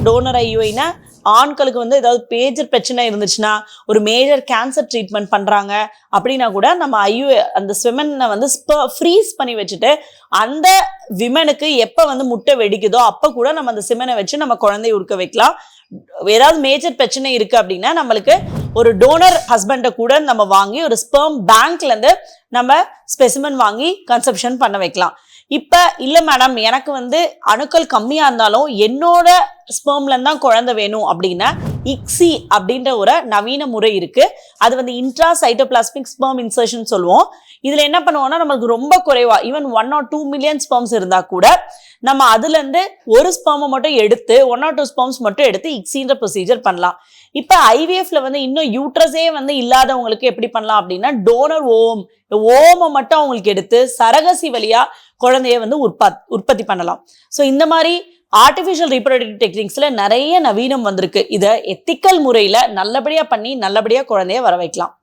Toner ஐயுஐனா ஆண்களுக்கு வந்து ஏதாவது மேஜர் பிரச்சனை இருந்துச்சுன்னா, ஒரு மேஜர் கேன்சர் ட்ரீட்மெண்ட் பண்றாங்க அப்படின்னா கூட நம்ம அந்த ஸ்விமனை வந்து ஃப்ரீஸ் பண்ணி வச்சுட்டு அந்த விமனுக்கு எப்ப வந்து முட்டை வெடிக்குதோ அப்ப கூட நம்ம அந்த சிமெனை வச்சு நம்ம குழந்தைய உருக்க வைக்கலாம். ஏதாவது மேஜர் பிரச்சனை இருக்கு அப்படின்னா நம்மளுக்கு ஒரு டோனர் ஹஸ்பண்டை கூட நம்ம வாங்கி ஒரு ஸ்பெர்ம் பேங்க்ல இருந்து நம்ம ஸ்பெசிமன் வாங்கி கன்செப்ஷன் பண்ண வைக்கலாம். இப்ப இல்ல மேடம் எனக்கு வந்து அணுக்கள் கம்மியா இருந்தாலும் என்னோட ஸ்பெர்ம்ல தான் குழந்தை வேணும் அப்படின்னா இக்ஸி அப்படின்ற ஒரு நவீன முறை இருக்கு. அது வந்து இன்ட்ரா சைட்டோபிளாஸ்மிக் ஸ்பெர்ம் இன்சர்ஷன் சொல்லுவோம். இதுல என்ன பண்ணுவோம்னா நமக்கு ரொம்ப குறைவா ஈவன் 1 or 2 மில்லியன் ஸ்பெர்ம்ஸ் இருந்தா கூட நம்ம அதுல இருந்து ஒரு ஸ்பெர்மை மட்டும் எடுத்து 1 or 2 ஸ்பெர்ம்ஸ் மட்டும் எடுத்து இக்ஸின்ற ப்ரொசீஜர் பண்ணலாம். இப்ப ஐவிஎஃப்ல வந்து இன்னும் யூட்ரஸே வந்து இல்லாதவங்களுக்கு எப்படி பண்ணலாம் அப்படின்னா டோனர் ஓமை மட்டும் அவங்களுக்கு எடுத்து சரகசி வழியா குழந்தைய வந்து உற்பத்தி பண்ணலாம். ஸோ இந்த மாதிரி ஆர்டிஃபிஷியல் ரீப்ரொடக்டிவ் டெக்னிக்ஸ்ல நிறைய நவீனம் வந்திருக்கு. இதை எத்திக்கல் முறையில நல்லபடியா பண்ணி நல்லபடியா குழந்தைய வர வைக்கலாம்.